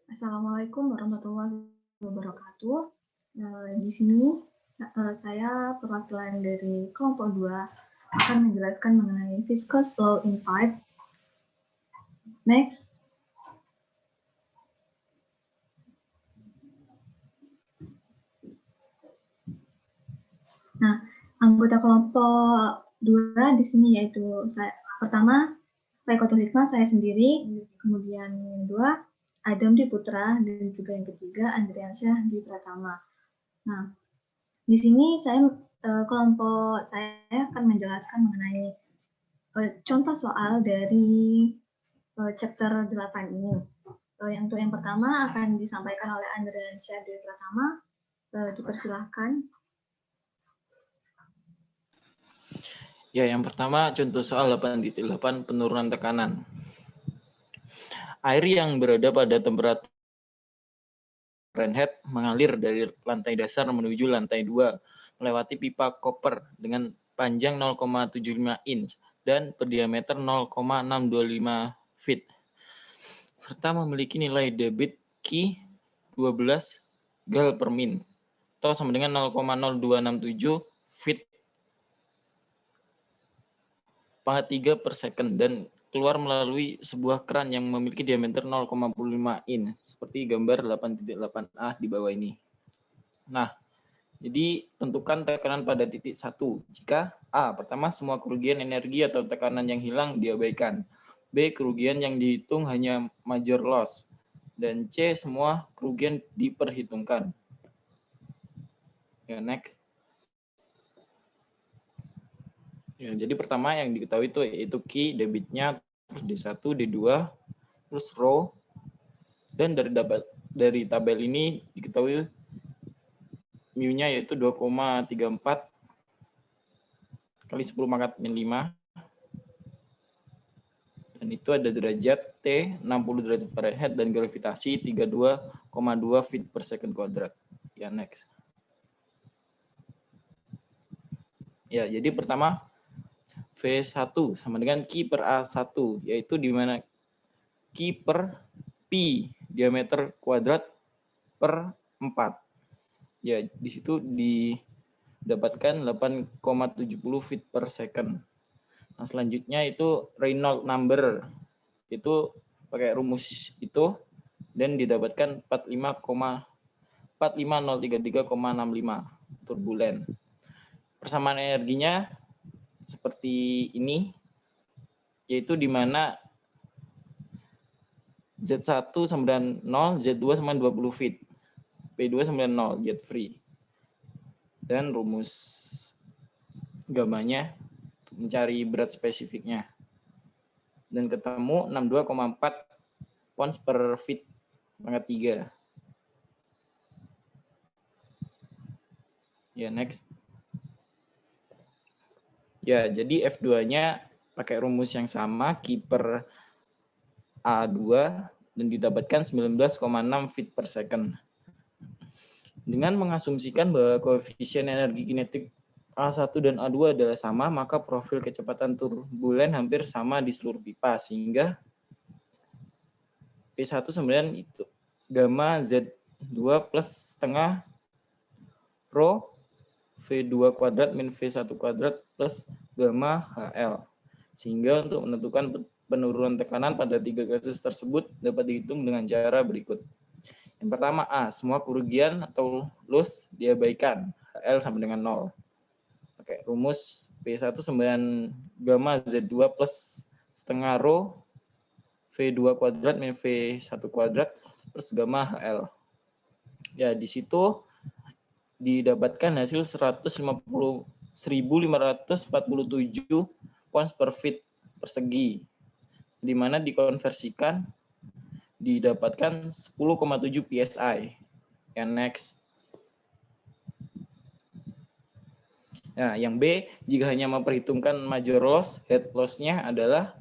Assalamualaikum warahmatullahi wabarakatuh. Di sini saya perwakilan dari kelompok 2 akan menjelaskan mengenai viscous flow in pipe. Next. Nah, anggota kelompok 2 di sini yaitu pertama Pak Hikmah, saya sendiri, kemudian yang kedua Adam Dwi Putra, dan juga yang ketiga Andriansyah Dwi Pratama. Nah, di sini kelompok saya akan menjelaskan mengenai contoh soal dari chapter 8 ini. Untuk yang pertama akan disampaikan oleh Andriansyah Dwi Pratama. Dipersilahkan. Ya, yang pertama contoh soal 8.8 penurunan tekanan. Air yang berada pada temperatur Fahrenheit mengalir dari lantai dasar menuju lantai 2 melewati pipa koper dengan panjang 0,75 inch dan berdiameter 0,625 feet serta memiliki nilai debit Q 12 gal per min atau sama dengan 0,0267 feet pangkat 3 per second dan keluar melalui sebuah keran yang memiliki diameter 0,5 in seperti gambar 8.8a di bawah ini. Nah, jadi tentukan tekanan pada titik 1 jika A. Pertama, semua kerugian energi atau tekanan yang hilang diabaikan. B. Kerugian yang dihitung hanya major loss. Dan C. Semua kerugian diperhitungkan. Ya, next. Ya, jadi pertama yang diketahui itu yaitu key debitnya, terus D1, D2, terus row, dan dari tabel ini diketahui mu-nya yaitu 2,34 kali 10 pangkat min 5. Dan itu ada derajat T 60 derajat Fahrenheit dan gravitasi 32,2 feet per second kuadrat. Ya, next. Ya, jadi pertama V1 sama dengan Q per A1, yaitu di mana Q per P diameter kuadrat per 4. Ya, di situ didapatkan 8,70 feet per second. Nah, selanjutnya itu Reynolds number. Itu pakai rumus itu dan didapatkan 45033,65 turbulen. Persamaan energinya seperti ini, yaitu di mana Z1 sama dengan 0, Z2 sama dengan 20 feet, P2 sama dengan 0, jet free. Dan rumus gamanya mencari berat spesifiknya. Dan ketemu 62,4 pounds per feet pangkat 3. Ya, next. Ya, jadi F2-nya pakai rumus yang sama, Q per A2, dan didapatkan 19,6 feet per second. Dengan mengasumsikan bahwa koefisien energi kinetik A1 dan A2 adalah sama, maka profil kecepatan turbulen hampir sama di seluruh pipa, sehingga P1 sama dengan itu gamma Z2 plus setengah rho V2 kuadrat min V1 kuadrat plus gamma HL. Sehingga untuk menentukan penurunan tekanan pada 3 kasus tersebut dapat dihitung dengan cara berikut. Yang pertama A, semua kerugian atau loss diabaikan, HL sama dengan 0. Pakai rumus P1 sama dengan gamma Z2 plus setengah rho V2 kuadrat min V1 kuadrat plus gamma HL. Ya, di situ didapatkan hasil 150.547 pounds per feet persegi, di mana dikonversikan didapatkan 10,7 psi. Yang next. Nah, yang B, jika hanya memperhitungkan major loss, head loss-nya adalah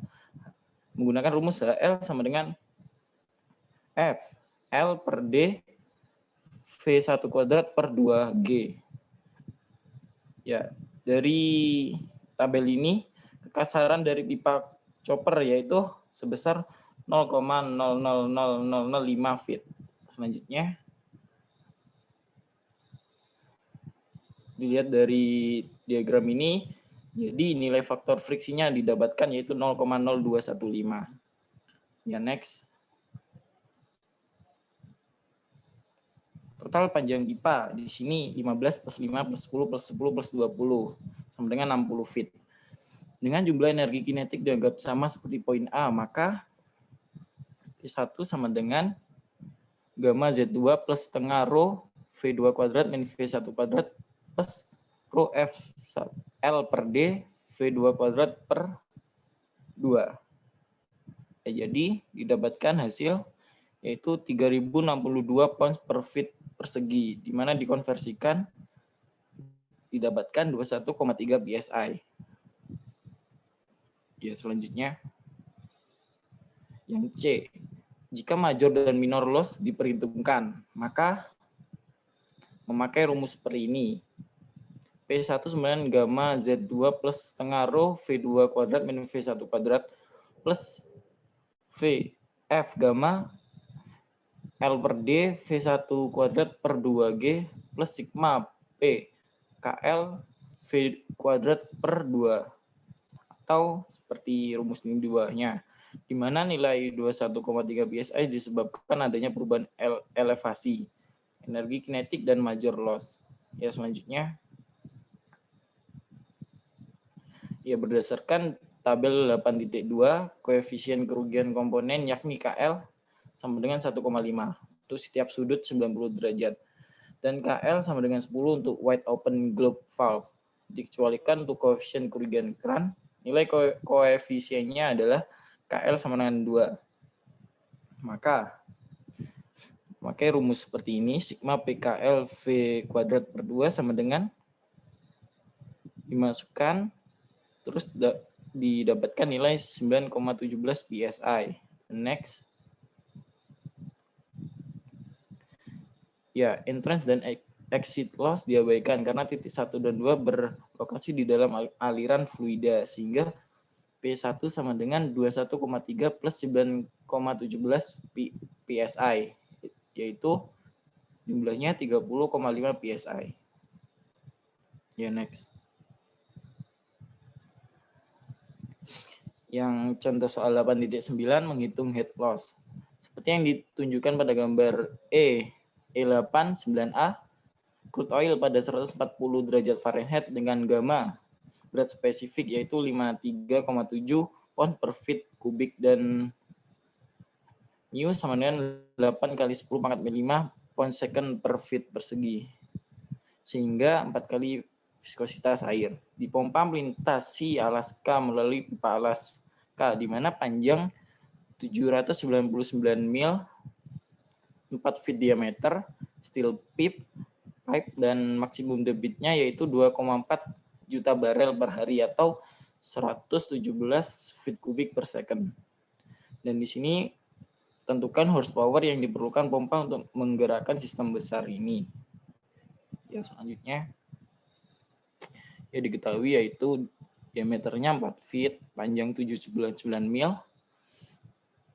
menggunakan rumus HL sama dengan F L per D V1 kuadrat per 2G. Ya, dari tabel ini kekasaran dari pipa chopper yaitu sebesar 0,00005 feet. Selanjutnya, dilihat dari diagram ini, jadi nilai faktor friksinya didapatkan yaitu 0,0215. Ya, next. Total panjang pipa di sini 15 plus 5 plus 10 plus 10 plus 20 sama dengan 60 feet. Dengan jumlah energi kinetik dianggap sama seperti poin A, maka P1 sama dengan gamma Z2 plus setengah rho V2 kuadrat min V1 kuadrat plus rho F L per D V2 kuadrat per 2. Ya, jadi didapatkan hasil yaitu 3062 pounds per feet persegi, di mana dikonversikan didapatkan 21,3 PSI. Ya, selanjutnya yang C. Jika major dan minor loss diperhitungkan, maka memakai rumus seperti ini. P1 sama dengan gamma Z2 plus setengah rho V2 kuadrat min V1 kuadrat plus V F gamma L per D V1 kuadrat per 2G plus sigma P KL V kuadrat per 2. Atau seperti rumus ini di bawahnya, di mana nilai 21,3 PSI disebabkan adanya perubahan elevasi, energi kinetik, dan major loss. Ya, selanjutnya, ya berdasarkan tabel 8.2, koefisien kerugian komponen yakni KL sama dengan 1,5 untuk setiap sudut 90 derajat. Dan KL sama dengan 10 untuk wide open globe valve. Dikecualikan untuk koefisien kerugian keran, nilai koefisiennya adalah KL sama dengan 2. Maka pakai rumus seperti ini, sigma PKL V kuadrat per 2 sama dengan dimasukkan, terus didapatkan nilai 9,17 PSI. Next. Ya, entrance dan exit loss diabaikan karena titik 1 dan 2 berlokasi di dalam aliran fluida, sehingga P1 sama dengan 21,3 plus 9,17 PSI, yaitu jumlahnya 30,5 PSI. Ya, next. Yang contoh soal 8.9 menghitung head loss. Seperti yang ditunjukkan pada gambar E8 9A, crude oil pada 140 derajat Fahrenheit dengan gamma berat spesifik yaitu 53,7 pound per feet kubik dan mu sama dengan 8 kali 10 pangkat 5 pound second per feet persegi, sehingga 4 kali viskositas air. Dipompa melintasi Alaska melalui pipa Alaska, di mana panjang 799 mil, 4 feet diameter, steel pipe, dan maksimum debitnya yaitu 2,4 juta barel per hari atau 117 feet kubik per second. Dan di sini tentukan horsepower yang diperlukan pompa untuk menggerakkan sistem besar ini. Yang selanjutnya ya diketahui yaitu diameternya 4 feet, panjang 799 mil,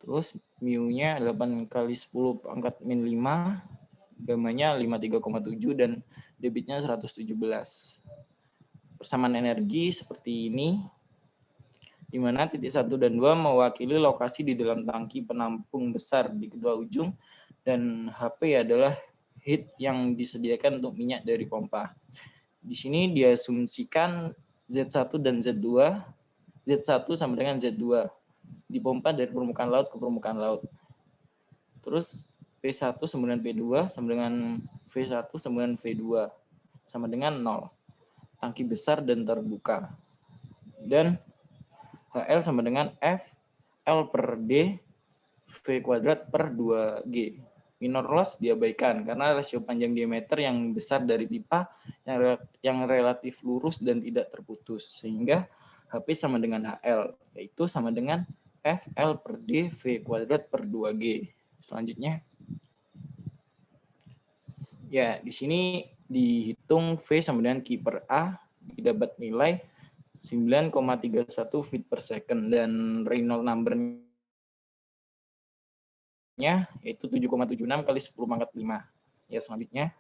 terus mu-nya 8 kali 10 pangkat min 5, gamanya 53,7 dan debitnya 117. Persamaan energi seperti ini, di mana titik 1 dan 2 mewakili lokasi di dalam tangki penampung besar di kedua ujung, dan HP adalah heat yang disediakan untuk minyak dari pompa. Di sini diasumsikan Z1 dan Z2, Z1 sama dengan Z2, dipompa dari permukaan laut ke permukaan laut. Terus P1 sama dengan P2 sama dengan V1 sama dengan V2 sama dengan 0. Tangki besar dan terbuka. Dan HL sama dengan F L per D V kuadrat per 2G. Minor loss diabaikan karena rasio panjang diameter yang besar dari pipa yang relatif lurus dan tidak terputus, sehingga HP sama dengan HL, yaitu sama dengan FL per D V kuadrat per 2G. Selanjutnya, ya di sini dihitung V sama dengan Q per A, didapat nilai 9,31 feet per second, dan Reynolds number nya yaitu 7,76 kali 10 pangkat 5. Ya, selanjutnya.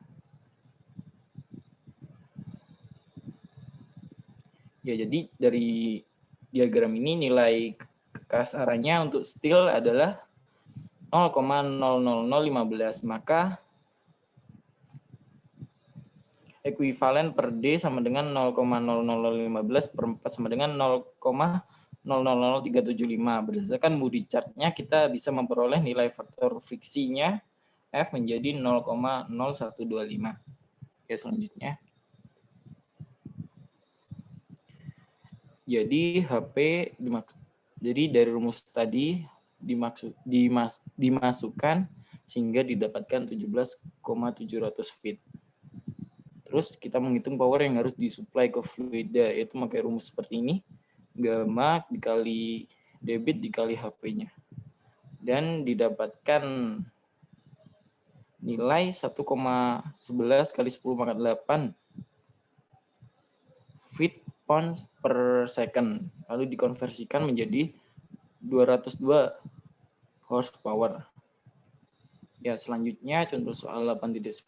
Ya, jadi dari diagram ini nilai kekasarannya untuk steel adalah 0,00015, maka ekuivalen per D sama dengan 0,00015 per 4 sama dengan 0,000375. Berdasarkan Moody chart-nya kita bisa memperoleh nilai faktor friksinya F menjadi 0,0125. Oke, selanjutnya. Jadi jadi dari rumus tadi dimasukkan sehingga didapatkan 17,700 feet. Terus kita menghitung power yang harus disuplai ke fluida, yaitu pakai rumus seperti ini, gamma dikali debit dikali HP-nya. Dan didapatkan nilai 1,11 kali 10 pangkat 8 feet pounds per second, lalu dikonversikan menjadi 202 horsepower. Ya, selanjutnya contoh soal 8.10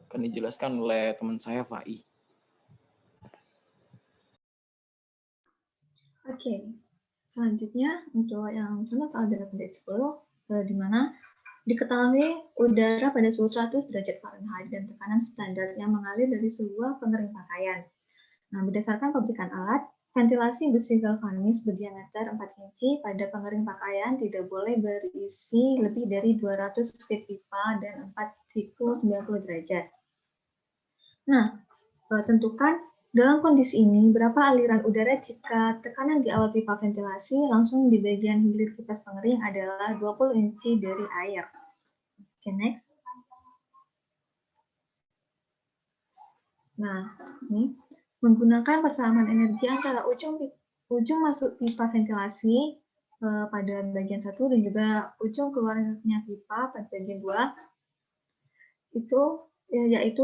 akan dijelaskan oleh teman saya Fai. Oke, selanjutnya untuk yang contoh soal 8.10 di mana diketahui udara pada suhu 100 derajat Fahrenheit dan tekanan standar yang mengalir dari sebuah pengering pakaian. Nah, berdasarkan pabrikan alat, ventilasi besi galvanis berdiameter 4 inci pada pengering pakaian tidak boleh berisi lebih dari 200 feet pipa dan 4 siku 90 derajat. Nah, tentukan dalam kondisi ini berapa aliran udara jika tekanan di awal pipa ventilasi langsung di bagian hilir kipas pengering adalah 20 inci dari air. Oke, next. Nah, ini menggunakan persamaan energi antara ujung masuk pipa ventilasi pada bagian 1 dan juga ujung keluarnya pipa pada bagian 2 itu yaitu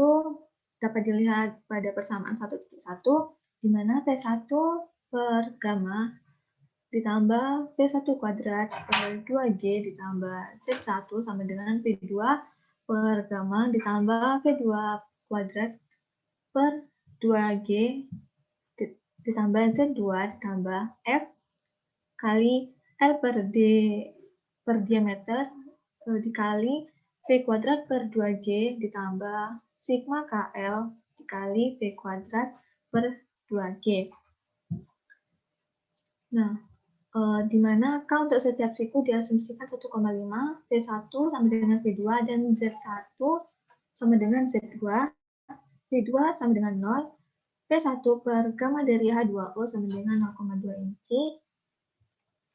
dapat dilihat pada persamaan 1.1 di mana P1 per gamma ditambah P1 kuadrat per 2G ditambah Z1 sama dengan P2 per gamma ditambah P2 kuadrat per 2G ditambah Z2 ditambah F kali L per D per diameter dikali V kuadrat per 2G ditambah sigma KL dikali V kuadrat per 2G. Nah, di mana K untuk setiap siku diasumsikan 1,5, V1 sama dengan V2 dan Z1 sama dengan Z2, V2 sama dengan 0, P1 per gamma dari H2O sama dengan 0,2 inci,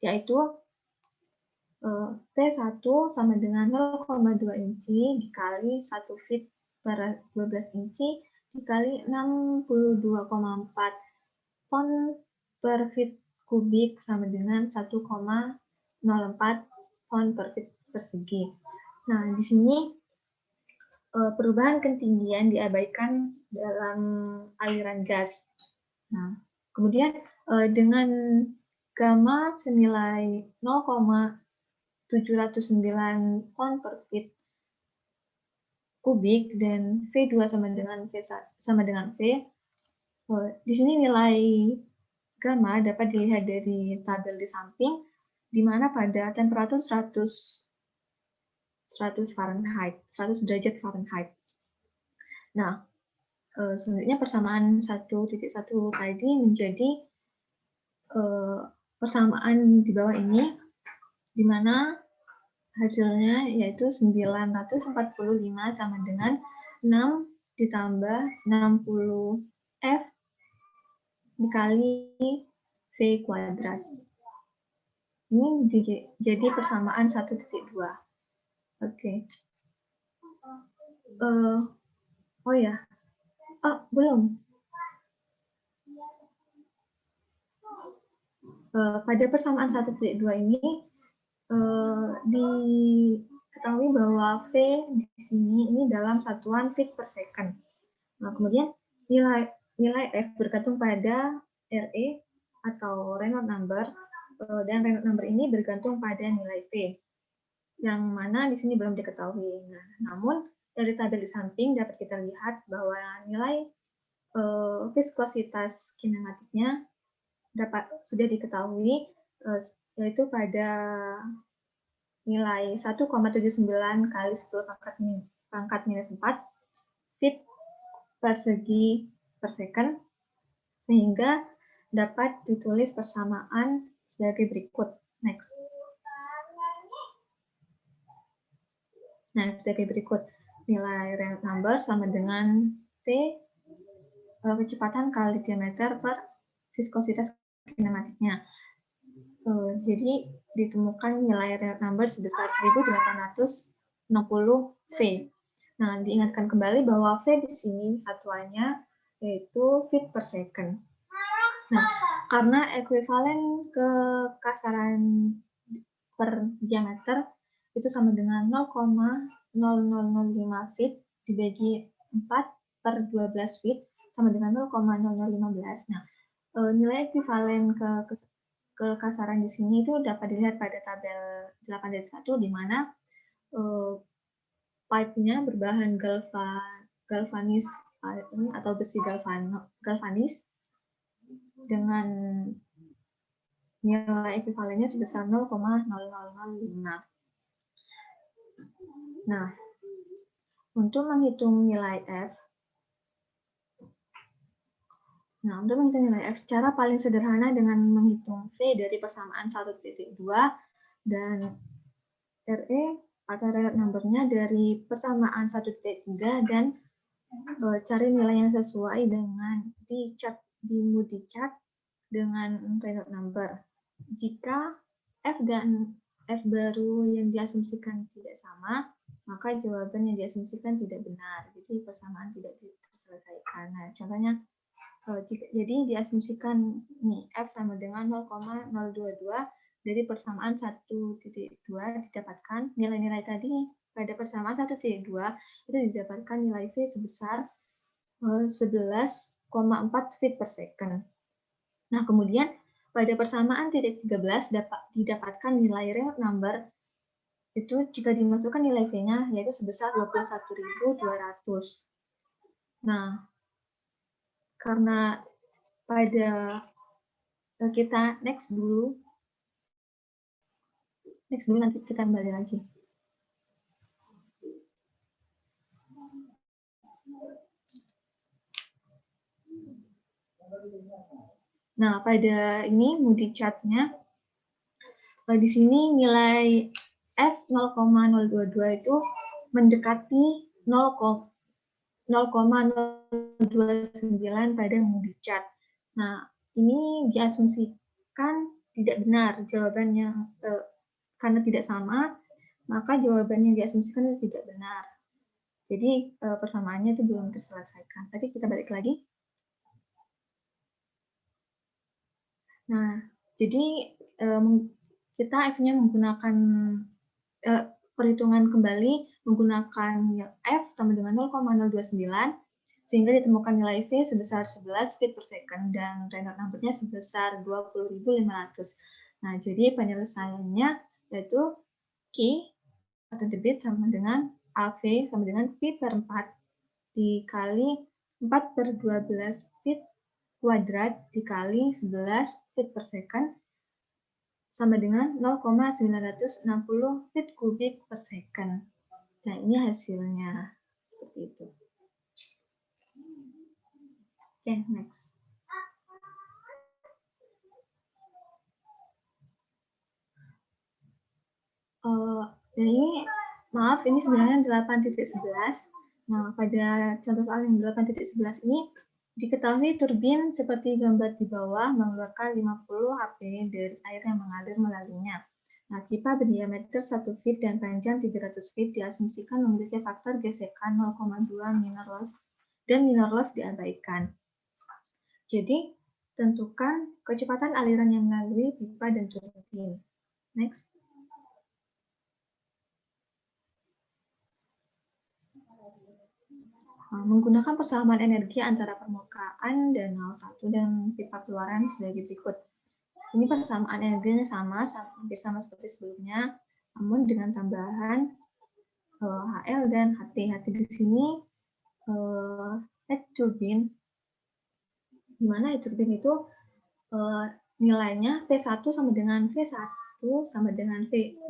yaitu P1 sama dengan 0,2 inci dikali 1 feet per 12 inci dikali 62,4 ton per feet kubik sama dengan 1,04 ton per feet persegi. Nah, di sini perubahan ketinggian diabaikan dalam aliran gas. Nah, kemudian dengan gamma senilai 0,709 ton per feet kubik dan V2 sama dengan V, di sini nilai gamma dapat dilihat dari tabel di samping, di mana pada temperatur 100 Fahrenheit, 100 derajat Fahrenheit. Nah, selanjutnya persamaan 1.1 tadi menjadi persamaan di bawah ini, di mana hasilnya yaitu 945 sama dengan 6 ditambah 60 F dikali V kuadrat. Ini jadi persamaan 1.2. Oke. Oh ya. Belum. Pada persamaan 1.2 ini diketahui bahwa V di sini ini dalam satuan feet per second. Nah, kemudian nilai F bergantung pada RE atau Reynolds number, dan Reynolds number ini bergantung pada nilai V. yang mana di sini belum diketahui. Nah, namun dari tabel di samping dapat kita lihat bahwa nilai viskositas kinematiknya sudah diketahui, yaitu pada nilai 1,79 kali 10 pangkat minus 4 feet persegi per second, sehingga dapat ditulis persamaan sebagai berikut. Next. Nah, sebagai berikut. Nilai Reynolds number sama dengan T kecepatan kali diameter per viskositas kinematiknya. Jadi ditemukan nilai Reynolds number sebesar 1860 V. Nah, diingatkan kembali bahwa V di sini satuannya yaitu feet per second. Nah, karena ekuivalen kekasaran per diameter itu sama dengan 0,0005 feet dibagi 4 per 12 feet sama dengan 0,0015. Nah, nilai ekuivalen kekasaran di sini itu dapat dilihat pada tabel 8.1 di mana pipe-nya berbahan galvanis atau besi galvanis dengan nilai ekuivalennya sebesar 0,0005. Nah, untuk menghitung nilai F, cara paling sederhana dengan menghitung V dari persamaan 1.2 dan RE atau Reynolds number-nya dari persamaan 1.3 dan cari nilai yang sesuai dengan di Moody chart dengan Reynolds number. Jika F dan F baru yang diasumsikan tidak sama, maka jawaban yang diasumsikan tidak benar. Jadi persamaan tidak diselesaikan. Nah, contohnya, jadi diasumsikan nih F sama dengan 0,022 dari persamaan 1.2 didapatkan nilai-nilai tadi pada persamaan 1.2 itu didapatkan nilai V sebesar 11,4 feet per second. Nah, kemudian pada persamaan titik 13 didapatkan nilai Reynolds number itu jika dimasukkan nilai V-nya yaitu sebesar 21.200. Nah, karena pada kita next dulu nanti kita kembali lagi. Nah, pada ini Moody chart-nya di sini nilai F 0,022 itu mendekati 0,029 pada Moody chart. Nah, ini diasumsikan tidak benar jawabannya karena tidak sama, maka jawabannya diasumsikan tidak benar. Jadi persamaannya itu belum terselesaikan. Tadi kita balik lagi. Nah, jadi kita F-nya menggunakan perhitungan kembali menggunakan F sama dengan 0,029 sehingga ditemukan nilai V sebesar 11 feet per second dan Reynolds number-nya sebesar 20.500. Nah, jadi penyelesaiannya yaitu Q atau debit sama dengan AV sama dengan V per 4 dikali 4 per 12 feet kuadrat dikali 11 feet per second sama dengan 0,960 feet kubik per second. Nah, ini hasilnya. Seperti itu. Oke, next. Dan ini, maaf, ini sebenarnya 8.11. Nah, pada contoh soal yang 8.11 ini, diketahui turbin seperti gambar di bawah mengeluarkan 50 HP dari air yang mengalir melaluinya. Nah, pipa berdiameter 1 feet dan panjang 300 feet diasumsikan memiliki faktor gesekan 0,2 minor loss dan minor loss diabaikan. Jadi, tentukan kecepatan aliran yang melalui pipa dan turbin. Next. Menggunakan persamaan energi antara permukaan danau 1 dan pipa keluaran sebagai berikut. Ini persamaan energinya sama, hampir sama seperti sebelumnya. namun dengan tambahan HL dan HT. HT di sini head turbine, di mana head turbine itu nilainya P1 sama dengan V1 sama dengan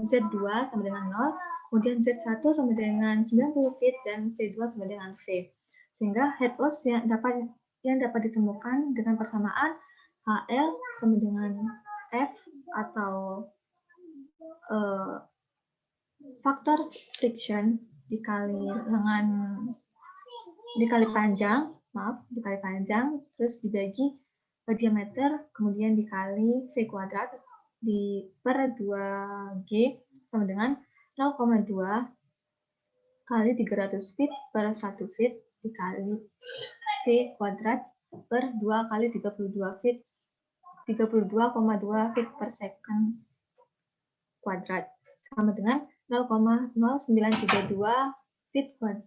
Z2 sama dengan 0, kemudian Z1 sama dengan 90 feet dan V2 sama dengan V. Sehingga head loss yang dapat ditemukan dengan persamaan HL sama dengan F atau faktor friction dikali panjang, terus dibagi diameter, kemudian dikali V kuadrat per 2G sama dengan 0,2 kali 300 feet per 1 feet dikali V kuadrat per 2 kali 32 feet, 32,2 feet per second kuadrat sama dengan 0,0932 feet kuadrat.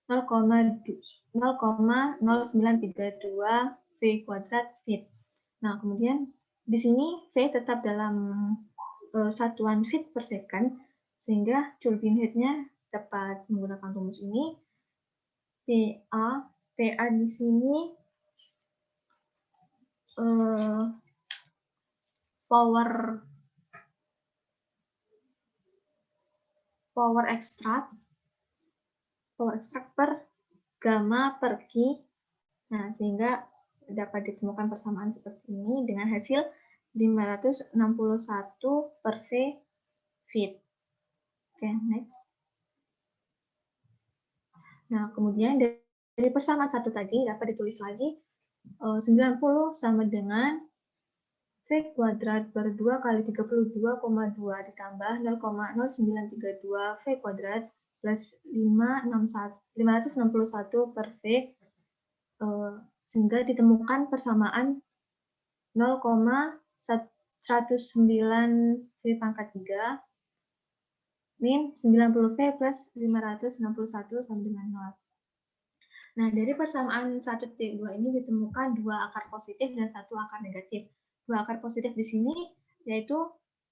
0,0932 V kuadrat feet. Nah, kemudian di sini V tetap dalam satuan feet per second, sehingga turbine head-nya dapat menggunakan rumus ini. PA di sini power extract per gamma per Q. Nah, sehingga dapat ditemukan persamaan seperti ini dengan hasil 561 per V feet. Oke, next. Nah, kemudian dari persamaan satu tadi dapat ditulis lagi 90 sama dengan V kuadrat per 2 kali 32,2 ditambah 0,0932 V kuadrat plus 561 per V, sehingga ditemukan persamaan 0,109 V pangkat 3 min 90 V plus 561 sama dengan 0. Nah, dari persamaan 1/2 ini ditemukan 2 akar positif dan 1 akar negatif. 2 akar positif di sini yaitu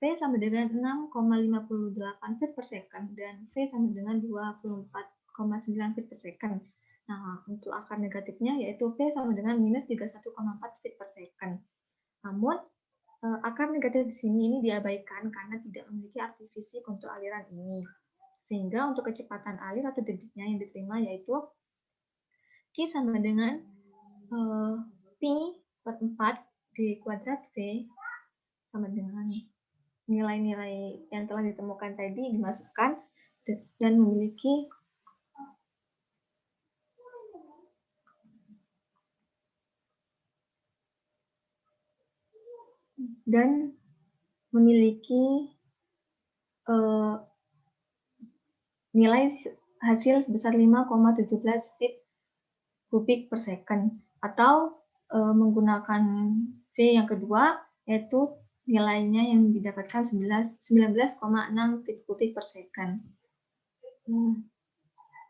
V sama dengan 6,58 feet per second dan V sama dengan 24,9 feet per second. Nah, untuk akar negatifnya yaitu V sama dengan minus 31,4 feet per second. Namun, akar negatif di sini ini diabaikan karena tidak memiliki arti fisik untuk aliran ini. Sehingga untuk kecepatan alir atau debitnya yang diterima yaitu Q sama dengan P per 4 D kuadrat V sama dengan nilai-nilai yang telah ditemukan tadi dimasukkan dan memiliki nilai hasil sebesar 5,17 feet kubik per second, atau menggunakan V yang kedua yaitu nilainya yang didapatkan 19,6 feet kubik per second.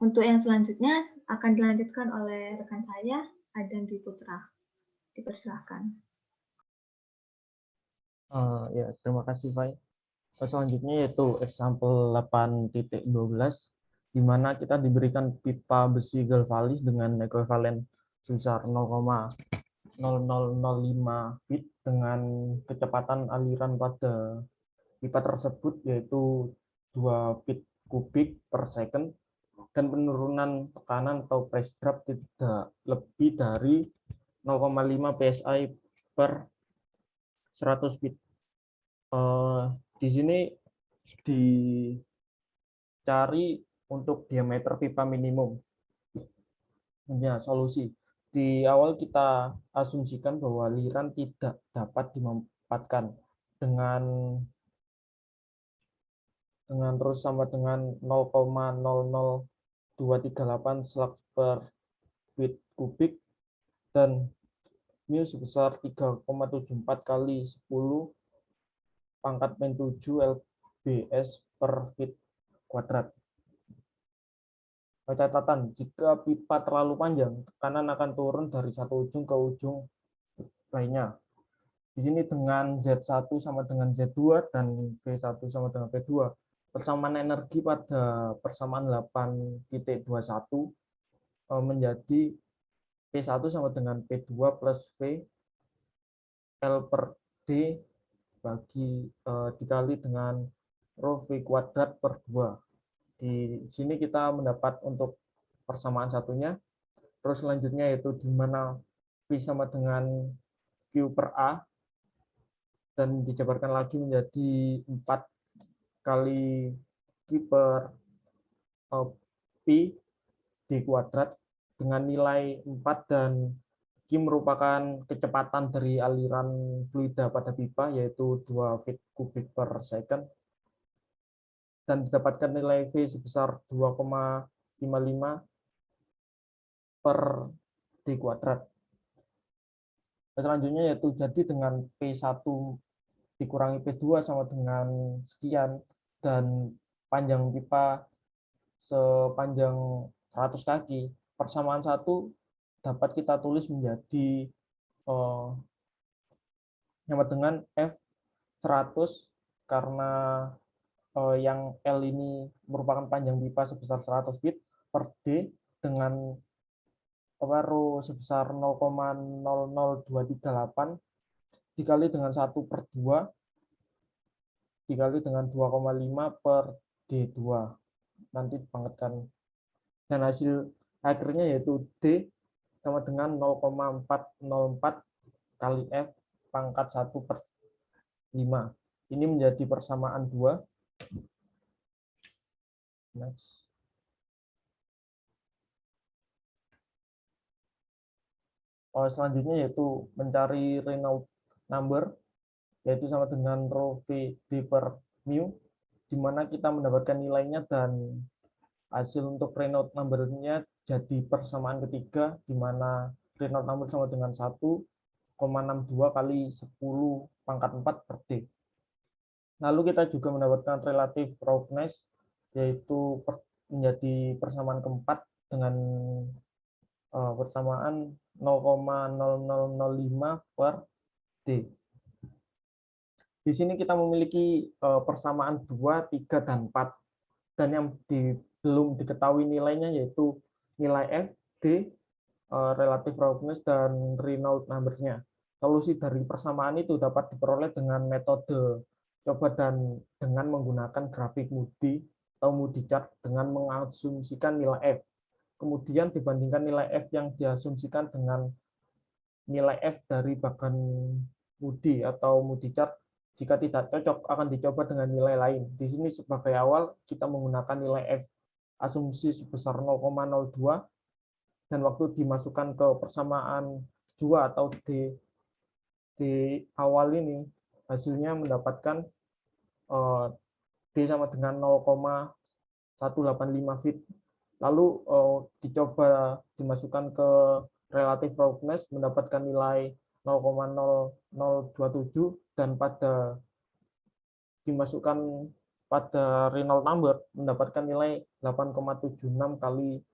Untuk yang selanjutnya akan dilanjutkan oleh rekan saya, Adam Dwi Putra. Dipersilahkan. Ya, terima kasih, Fai. Selanjutnya yaitu example 8.12, di mana kita diberikan pipa besi galvalis dengan ekuivalen sebesar 0,0005 feet dengan kecepatan aliran pada pipa tersebut yaitu 2 feet kubik per second dan penurunan tekanan atau press drop tidak lebih dari 0,5 psi per 100 feet. Di sini dicari untuk diameter pipa minimum. Ya, solusi. Di awal kita asumsikan bahwa aliran tidak dapat dimanfaatkan dengan terus sama dengan 0,00238 slug per feet kubik dan mu sebesar 3,74 kali 10 pangkat min 7 lbs per feet kuadrat. Catatan, jika pipa terlalu panjang, tekanan akan turun dari satu ujung ke ujung lainnya. Di Di sini dengan Z1 sama dengan Z2 dan V1 sama dengan V2. Persamaan energi pada persamaan 8.21 menjadi P1 sama dengan P2 plus V L per D dikali dengan rho V kuadrat per 2. Di sini kita mendapat untuk persamaan satunya. Terus selanjutnya yaitu di mana V sama dengan Q per A dan dijabarkan lagi menjadi 4 kali Q per Pi D kuadrat dengan nilai 4 dan Q merupakan kecepatan dari aliran fluida pada pipa yaitu 2 feet kubik per second dan didapatkan nilai V sebesar 2,55 per D kuadrat. Selanjutnya yaitu jadi dengan P1 dikurangi P2 sama dengan sekian dan panjang pipa sepanjang 100 kaki, persamaan satu dapat kita tulis menjadi sama dengan F100 karena yang L ini merupakan panjang pipa sebesar 100 feet per D dengan rho sebesar 0,00238 dikali dengan 1 per 2 dikali dengan 2,5 per D2. Nanti dipangkatkan. Dan hasil akhirnya yaitu D sama dengan 0,404 kali F pangkat 1 per 5. Ini menjadi persamaan 2. Next. Selanjutnya yaitu mencari Reynolds number, yaitu sama dengan rho V D per mu, di mana kita mendapatkan nilainya dan hasil untuk Reynolds number-nya jadi persamaan ketiga, di mana Reynolds number sama dengan 1,62 kali 10 pangkat 4 per D. Lalu kita juga mendapatkan relative roughness, yaitu menjadi persamaan keempat dengan persamaan 0,0005 per D. Di sini kita memiliki persamaan 2, 3, dan 4. Dan yang belum diketahui nilainya yaitu nilai F, D, relative roughness, dan Reynolds number-nya. Solusi dari persamaan itu dapat diperoleh dengan metode coba dan dengan menggunakan grafik Moody atau Moody chart dengan mengasumsikan nilai F. Kemudian dibandingkan nilai F yang diasumsikan dengan nilai F dari bagan Moody atau Moody chart. Jika tidak cocok, akan dicoba dengan nilai lain. Di sini sebagai awal, kita menggunakan nilai F asumsi sebesar 0,02, dan waktu dimasukkan ke persamaan 2 atau di awal ini, hasilnya mendapatkan D sama dengan 0,185 feet. Lalu dicoba dimasukkan ke relative roughness, mendapatkan nilai 0,0027, dan pada dimasukkan pada Reynolds number mendapatkan nilai 8,76 kali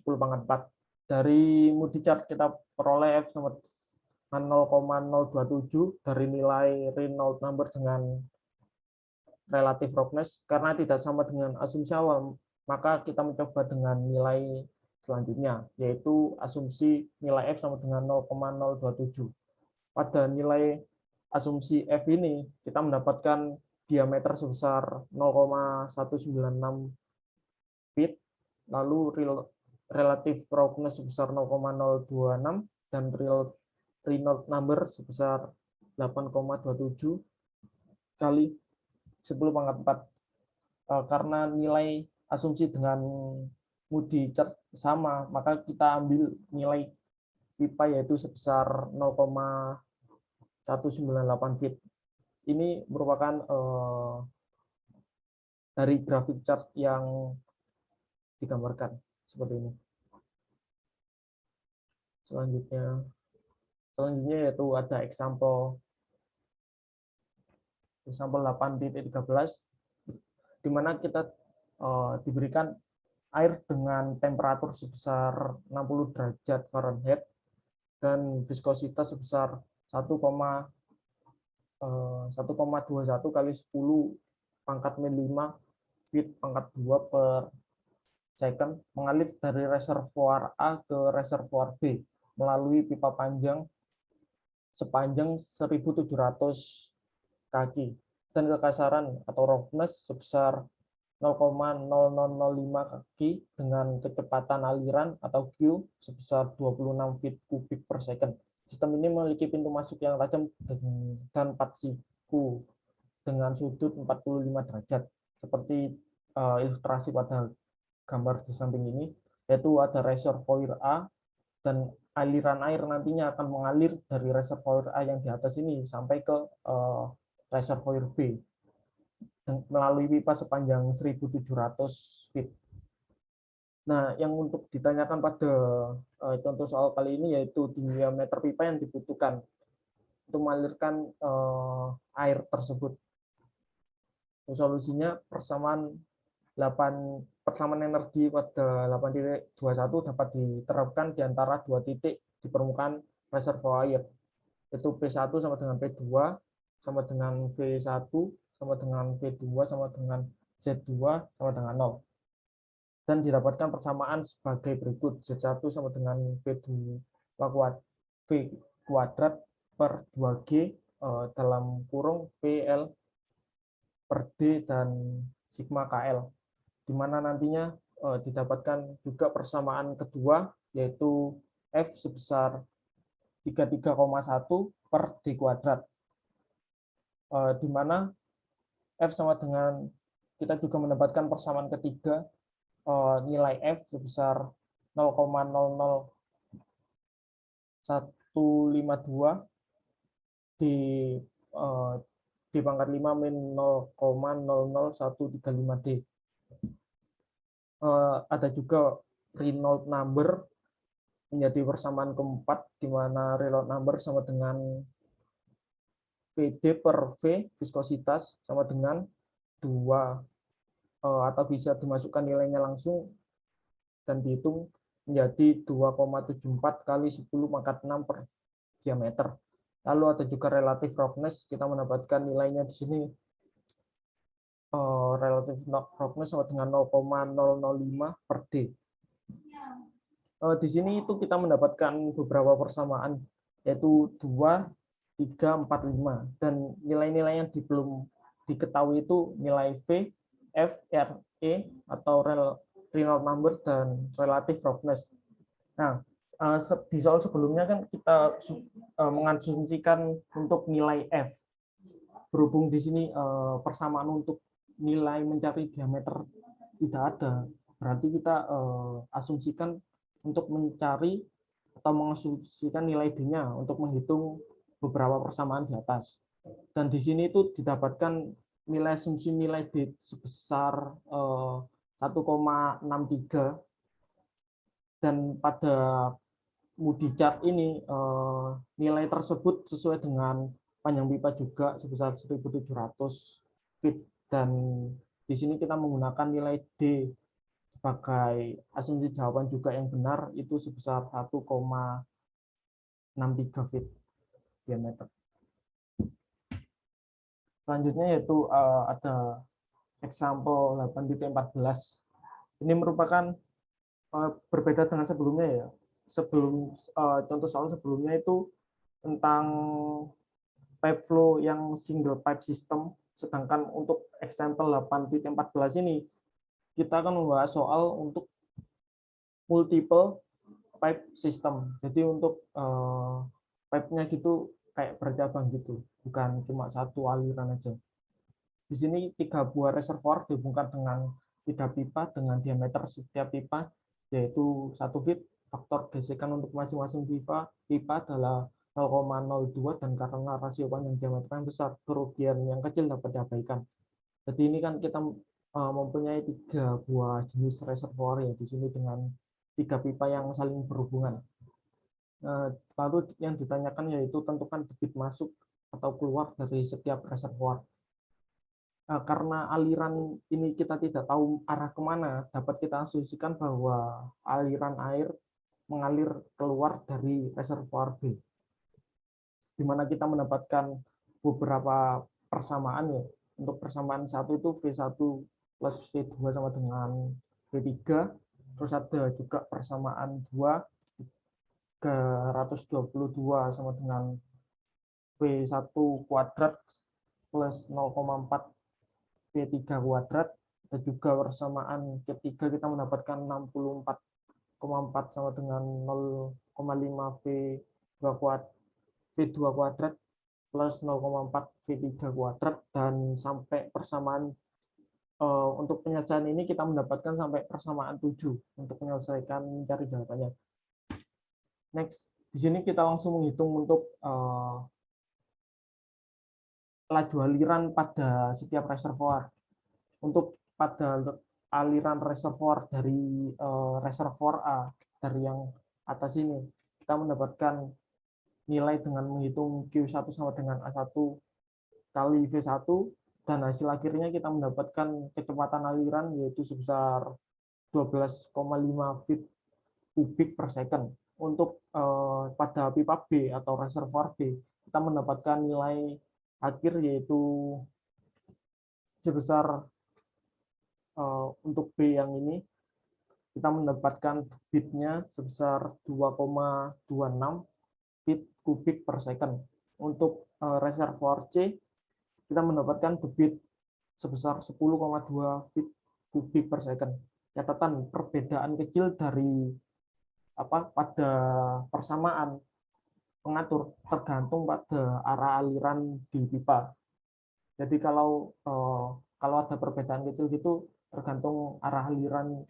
10 pangkat 4. Dari Moody chart kita peroleh F sama 0,027 dari nilai Reynolds number dengan relative roughness. Karena tidak sama dengan asumsi awal, maka kita mencoba dengan nilai selanjutnya, yaitu asumsi nilai F sama dengan 0,027. Pada nilai asumsi F ini, kita mendapatkan diameter sebesar 0,196 feet, lalu relative roughness sebesar 0,026, dan Reynolds number sebesar 8,27 kali 10 pangkat 4. Karena nilai asumsi dengan Moody chart sama, maka kita ambil nilai pipa yaitu sebesar 0,198 feet. Ini merupakan dari grafik chart yang digambarkan seperti ini. Selanjutnya yaitu ada example 8.13, di mana kita diberikan air dengan temperatur sebesar 60 derajat Fahrenheit dan viskositas sebesar 1,0 1,21 kali 10 pangkat min 5 feet pangkat 2 per second mengalir dari reservoir A ke reservoir B melalui pipa panjang sepanjang 1.700 kaki dan kekasaran atau roughness sebesar 0,0005 kaki dengan kecepatan aliran atau Q sebesar 26 feet kubik per second. Sistem ini memiliki pintu masuk yang tajam dan 4 siku dengan sudut 45 derajat. Seperti ilustrasi pada gambar di samping ini, yaitu ada reservoir A dan aliran air nantinya akan mengalir dari reservoir A yang di atas ini sampai ke reservoir B melalui pipa sepanjang 1.700 feet. Nah, yang untuk ditanyakan pada contoh soal kali ini yaitu diameter pipa yang dibutuhkan untuk mengalirkan air tersebut. Solusinya persamaan energi pada 8.21 dapat diterapkan di antara dua titik di permukaan reservoir air, yaitu P1 sama dengan P2 sama dengan V1 sama dengan V2 sama dengan Z2 sama dengan 0. Dan didapatkan persamaan sebagai berikut. Z1 sama dengan V2 V kuadrat per 2G dalam kurung VL per D dan sigma KL, di mana nantinya didapatkan juga persamaan kedua, yaitu F sebesar 33,1 per D kuadrat, di mana F sama dengan, kita juga mendapatkan persamaan ketiga, nilai F sebesar 0,00152 di pangkat 5 min 0,00135 D. Ada juga Reynolds number menjadi persamaan keempat, di mana Reynolds number sama dengan VD per V viskositas sama dengan 2, atau bisa dimasukkan nilainya langsung dan dihitung menjadi 2,74 kali 10 pangkat 6 per diameter. Lalu ada juga relative roughness, kita mendapatkan nilainya di sini. Relative roughness sama dengan 0,005 per D. Di sini itu kita mendapatkan beberapa persamaan, yaitu 2, 3, 4, 5. Dan nilai-nilai yang belum diketahui itu nilai V, F, R, E, atau Reynolds number, dan relative roughness. Nah, di soal sebelumnya kan kita mengasumsikan untuk nilai F. Berhubung di sini persamaan untuk nilai mencari diameter tidak ada, berarti kita asumsikan untuk mencari atau mengasumsikan nilai D-nya untuk menghitung beberapa persamaan di atas. Dan di sini itu didapatkan nilai asumsi nilai D sebesar 1,63, dan pada Moody chart ini nilai tersebut sesuai dengan panjang pipa juga sebesar 1.700 feet, dan di sini kita menggunakan nilai D sebagai asumsi jawaban juga yang benar, itu sebesar 1,63 feet diameter. Selanjutnya yaitu ada example 8.14. Ini merupakan berbeda dengan sebelumnya ya. Sebelum contoh soal sebelumnya itu tentang pipe flow yang single pipe system, sedangkan untuk example 8.14 ini kita akan membahas soal untuk multiple pipe system. Jadi untuk pipe-nya gitu kayak bercabang gitu, bukan cuma satu aliran aja. Di sini 3 buah reservoir dihubungkan dengan 3 pipa dengan diameter setiap pipa yaitu 1 feet. Faktor gesekan untuk masing-masing pipa adalah 0,02, dan karena rasio panjang diameter yang besar, kerugian yang kecil dapat diabaikan. Jadi ini kan kita mempunyai 3 buah jenis reservoir ya di sini dengan 3 pipa yang saling berhubungan. Lalu yang ditanyakan yaitu tentukan debit masuk atau keluar dari setiap reservoir. Karena aliran ini kita tidak tahu arah kemana, dapat kita asumsikan bahwa aliran air mengalir keluar dari reservoir B, di mana kita mendapatkan beberapa persamaan ya. Untuk persamaan satu itu V1 plus V2 sama dengan V3. Terus ada juga persamaan 2 322 sama dengan V1 kuadrat plus 0,4 V3 kuadrat. Dan juga persamaan ketiga kita mendapatkan 64,4 sama dengan 0,5 V2 kuadrat plus 0,4 V3 kuadrat, dan sampai persamaan untuk penyelesaian ini kita mendapatkan sampai persamaan 7 untuk menyelesaikan mencari jawabannya. Next, di sini kita langsung menghitung untuk laju aliran pada setiap reservoir. Untuk pada aliran reservoir dari reservoir A, dari yang atas ini, kita mendapatkan nilai dengan menghitung Q1 sama dengan A1 kali V1, dan hasil akhirnya kita mendapatkan kecepatan aliran yaitu sebesar 12,5 feet kubik per second. Untuk pada pipa B atau reservoir B, kita mendapatkan nilai akhir yaitu sebesar untuk B yang ini kita mendapatkan debitnya sebesar 2,26 feet kubik per second. Untuk reservoir C kita mendapatkan debit sebesar 10,2 feet kubik per second. Catatan perbedaan kecil dari pada persamaan pengatur tergantung pada arah aliran di pipa. Jadi kalau ada perbedaan kecil gitu tergantung arah aliran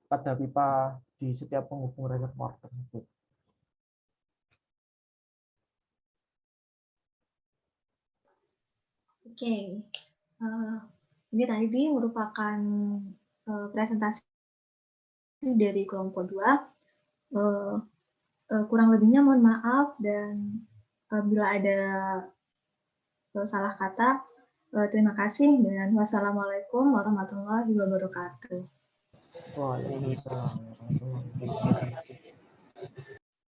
pada pipa di setiap penghubung reservoir tersebut. Oke, ini tadi merupakan presentasi dari kelompok 2. Kurang lebihnya mohon maaf, dan bila ada salah kata, terima kasih, dan wassalamualaikum warahmatullahi wabarakatuh. Waalaikumsalam warahmatullahi wabarakatuh.